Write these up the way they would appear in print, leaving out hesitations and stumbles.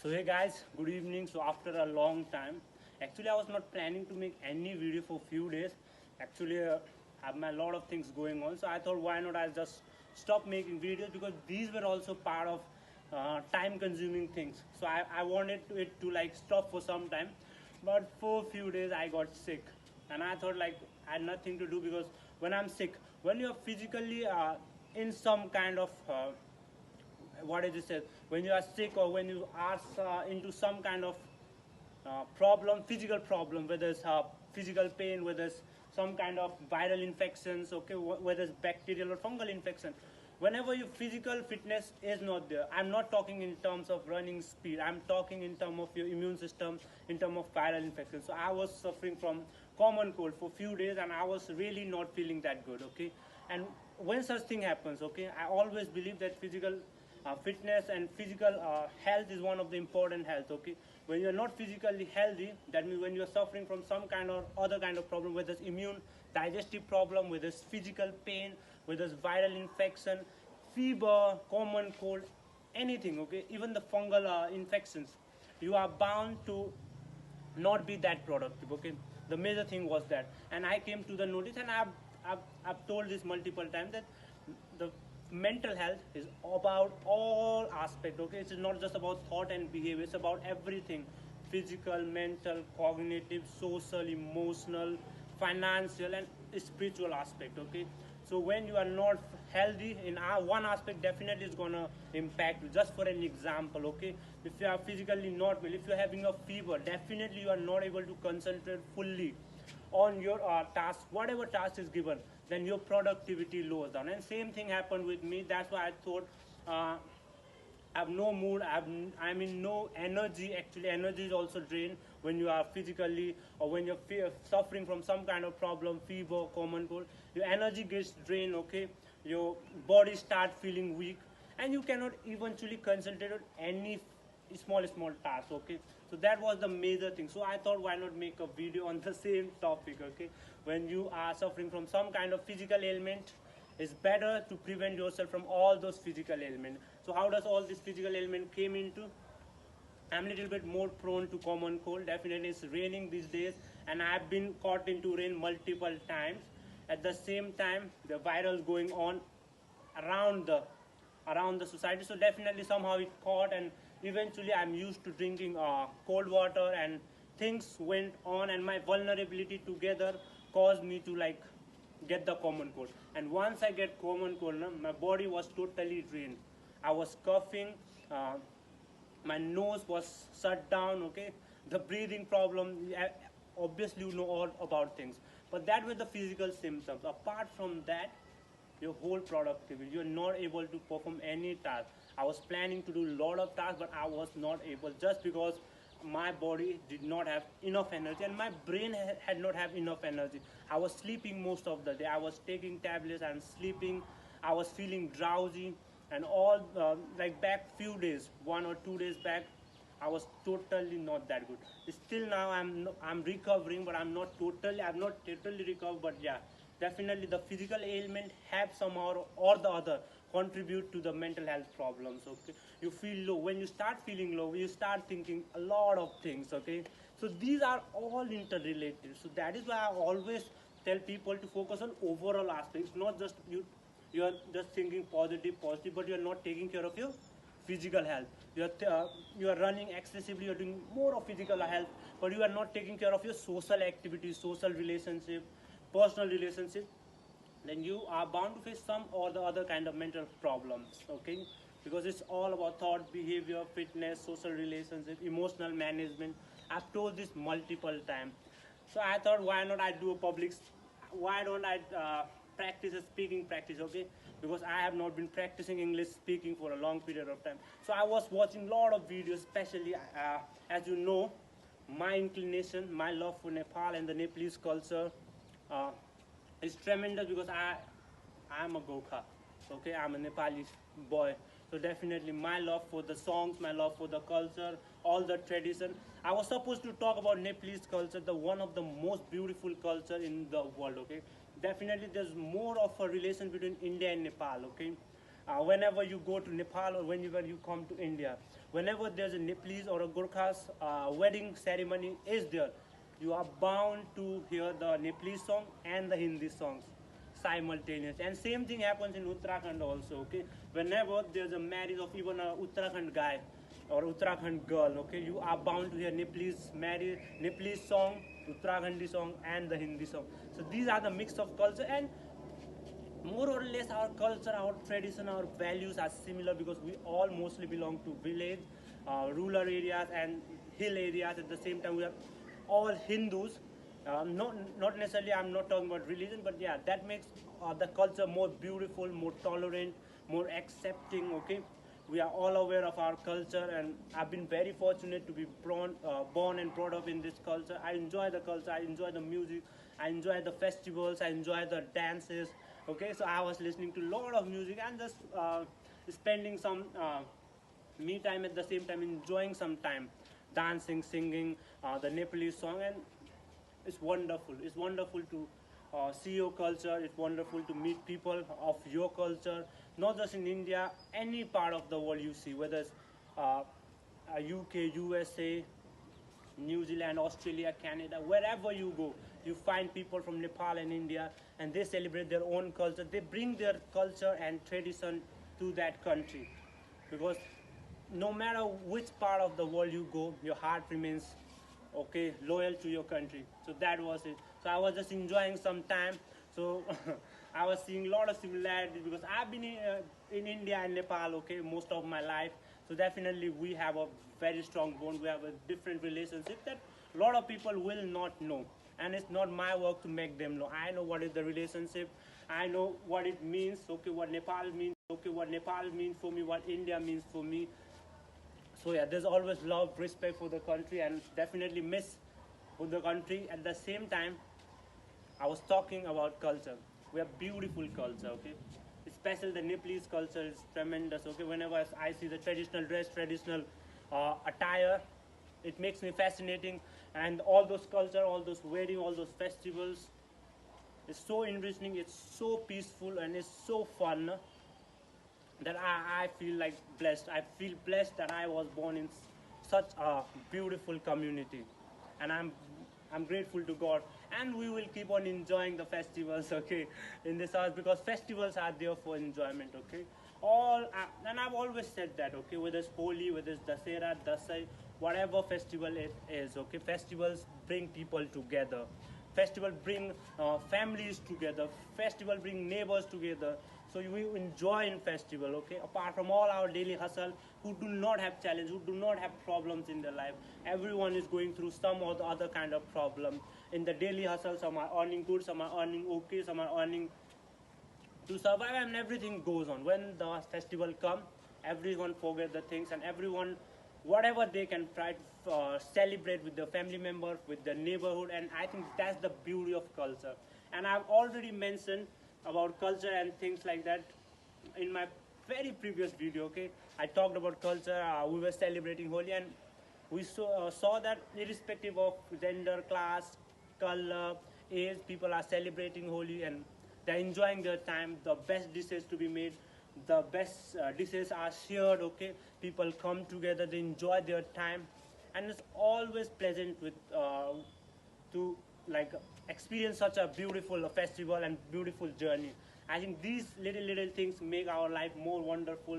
So hey guys, good evening. So after a long time, actually I was not planning to make any video for few days. Actually, I have a lot of things going on. So I thought why not I just stop making videos because these were also part of time-consuming things. So I wanted it to like stop for some time, but for a few days I got sick, and I thought like I had nothing to do because when I'm sick, when you're physically in some kind of what is it when you are sick or when you are into some kind of problem, physical problem, whether it's physical pain, whether it's some kind of viral infections, okay, whether it's bacterial or fungal infection. Whenever your physical fitness is not there, I'm not talking in terms of running speed, I'm talking in terms of your immune system, in terms of viral infection. So I was suffering from common cold for few days and I was really not feeling that good, okay. And when such thing happens, okay, I always believe that physical fitness and physical health is one of the important health, okay. When you're not physically healthy, that means when you're suffering from some kind or other kind of problem, whether it's immune digestive problem, whether it's physical pain, whether it's viral infection, fever, common cold, anything, okay, even the fungal infections, you are bound to not be that productive, okay. The major thing was that, and I came to the notice, and I've told this multiple times that the mental health is about all aspects, okay. It's not just about thought and behavior, it's about everything: physical, mental, cognitive, social, emotional, financial, and spiritual aspect, okay. So when you are not healthy in one aspect, definitely it's gonna impact you. Just for an example, okay, if you are physically not well, if you're having a fever, definitely you are not able to concentrate fully on your task, whatever task is given, then your productivity lowers down. And same thing happened with me. That's why I thought uh, I have no mood, I'm in no energy. Actually, energy is also drained when you are physically or when you're suffering from some kind of problem, fever, common cold. Your energy gets drained, okay? Your body start feeling weak, and you cannot eventually concentrate on any small task, okay. So that was the major thing. So I thought why not make a video on the same topic, okay. When you are suffering from some kind of physical ailment, it's better to prevent yourself from all those physical ailments. So how does all this physical ailment came into? I'm a little bit more prone to common cold. Definitely it's raining these days, and I've been caught into rain multiple times. At the same time, the virals going on around the society. So definitely somehow it caught, and eventually I'm used to drinking cold water, and things went on, and my vulnerability together caused me to like get the common cold. And once I get common cold, my body was totally drained. I was coughing. My nose was shut down, okay. The breathing problem, obviously you know all about things, but that were the physical symptoms. Apart from that, your whole productivity, you're not able to perform any task. I was planning to do a lot of tasks, but I was not able, just because my body did not have enough energy and my brain had not have enough energy. I was sleeping most of the day, I was taking tablets and sleeping, I was feeling drowsy, and all like back few days, 1 or 2 days back, I was totally not that good. Still now I'm recovering, but I'm not totally recovered. But yeah, definitely the physical ailment have somehow or the other contribute to the mental health problems. Okay, you feel low. When you start feeling low, you start thinking a lot of things. Okay, so these are all interrelated. So that is why I always tell people to focus on overall aspects, not just you are just thinking positive, but you are not taking care of your physical health. You are running excessively, you are doing more of physical health, but you are not taking care of your social activities, social relationship, personal relationship. Then you are bound to face some or the other kind of mental problems, okay. Because it's all about thought, behavior, fitness, social relationship, emotional management. I've told this multiple times. So I thought why not I do a public, why don't I practice a speaking practice, okay. Because I have not been practicing English speaking for a long period of time. So I was watching a lot of videos, especially as you know, my inclination, my love for Nepal and the Nepalese culture uh, is tremendous, because I'm a Gokha, okay. I'm a Nepali boy. So definitely my love for the songs, my love for the culture, all the tradition. I was supposed to talk about Nepalese culture, the one of the most beautiful culture in the world, okay. Definitely there's more of a relation between India and Nepal, okay. whenever you go to Nepal or whenever you come to India, whenever there's a Nepalese or a Gurkha's wedding ceremony is there, you are bound to hear the Nepalese song and the Hindi songs simultaneous. And same thing happens in Uttarakhand also. Okay, whenever there's a marriage of even a Uttarakhand guy or Uttarakhand girl, okay, you are bound to hear Nepalese marriage, Nepalese song, Uttarakhandi song, and the Hindi song. So these are the mix of culture, and more or less our culture, our tradition, our values are similar because we all mostly belong to village, rural areas, and hill areas. At the same time, we are all Hindus. Not necessarily. I'm not talking about religion, but yeah, that makes the culture more beautiful, more tolerant, more accepting. Okay, we are all aware of our culture, and I've been very fortunate to be born and brought up in this culture. I enjoy the culture. I enjoy the music. I enjoy the festivals. I enjoy the dances. Okay, so I was listening to a lot of music and just spending some me time, at the same time enjoying some time dancing, singing the Nepalese song, and it's wonderful. It's wonderful to see your culture. It's wonderful to meet people of your culture, not just in India, any part of the world you see, whether it's UK, USA, New Zealand, Australia, Canada, wherever you go, you find people from Nepal and India, and they celebrate their own culture. They bring their culture and tradition to that country, because no matter which part of the world you go, your heart remains okay, loyal to your country. So that was it. So I was just enjoying some time. So I was seeing a lot of similarities because I've been in India and Nepal, okay, most of my life. So definitely we have a very strong bond. We have a different relationship that a lot of people will not know. And it's not my work to make them know. I know what is the relationship. I know what it means, okay, what Nepal means, okay, what Nepal means for me, what India means for me. So yeah, there's always love, respect for the country, and definitely miss for the country. At the same time, I was talking about culture. We have beautiful culture, okay? Especially the Nepalese culture is tremendous, okay? Whenever I see the traditional dress, traditional attire, it makes me fascinating. And all those culture, all those wedding, all those festivals, it's so enriching, it's so peaceful, and it's so fun that I feel like blessed. I feel blessed that I was born in such a beautiful community, and I'm grateful to God. And we will keep on enjoying the festivals, okay, in this house, because festivals are there for enjoyment, okay. And I've always said that, okay, whether it's Holi, whether it's Dasera, Dasai, whatever festival it is, okay, festivals bring people together. Festival bring families together. Festival bring neighbors together. So we enjoy in festival, okay? Apart from all our daily hustle, who do not have challenge, who do not have problems in their life. Everyone is going through some or the other kind of problem. In the daily hustle, some are earning good, some are earning okay, some are earning to survive, and everything goes on. When the festival come, everyone forget the things, and everyone, whatever they can, try to celebrate with their family members, with the neighborhood. And I think that's the beauty of culture. And I've already mentioned about culture and things like that in my very previous video, okay. I talked about culture. We were celebrating Holi, and we saw that irrespective of gender, class, color, age, people are celebrating Holi, and they're enjoying their time. The best dishes to be made, the best dishes are shared, okay. People come together, they enjoy their time, and it's always pleasant with to like experience such a beautiful festival and beautiful journey. I think these little things make our life more wonderful,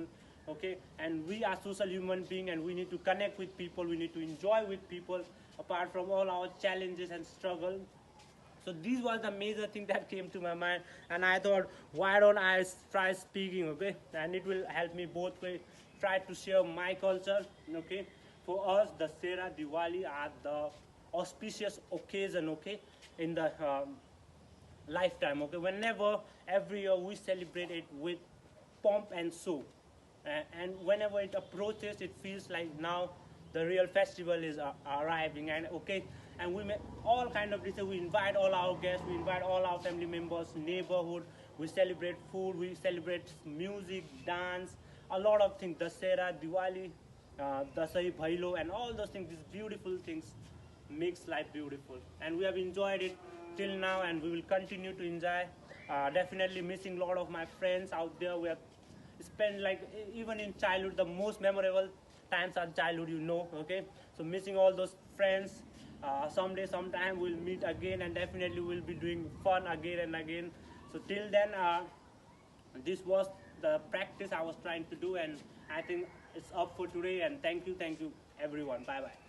okay. And we are social human being, and we need to connect with people, we need to enjoy with people apart from all our challenges and struggle. So these was the major thing that came to my mind, and I thought, why don't I try speaking, okay? And it will help me both way. Try to share my culture, okay? For us, the Sera Diwali are the auspicious occasion, okay, in the lifetime, okay? Whenever, every year we celebrate it with pomp and show. And whenever it approaches, it feels like now the real festival is arriving. And okay, and we make all kind of dishes. We invite all our guests, we invite all our family members, neighborhood. We celebrate food, we celebrate music, dance, a lot of things. Dasera, Diwali, Dasai, Bhailo, and all those things. These beautiful things makes life beautiful, and we have enjoyed it till now, and we will continue to enjoy. Definitely missing a lot of my friends out there. We have spend like even in childhood, the most memorable times are childhood, you know. Okay, so missing all those friends. Someday, sometime we'll meet again, and definitely we'll be doing fun again and again. So till then, this was the practice I was trying to do, and I think it's up for today. And thank you everyone. Bye bye.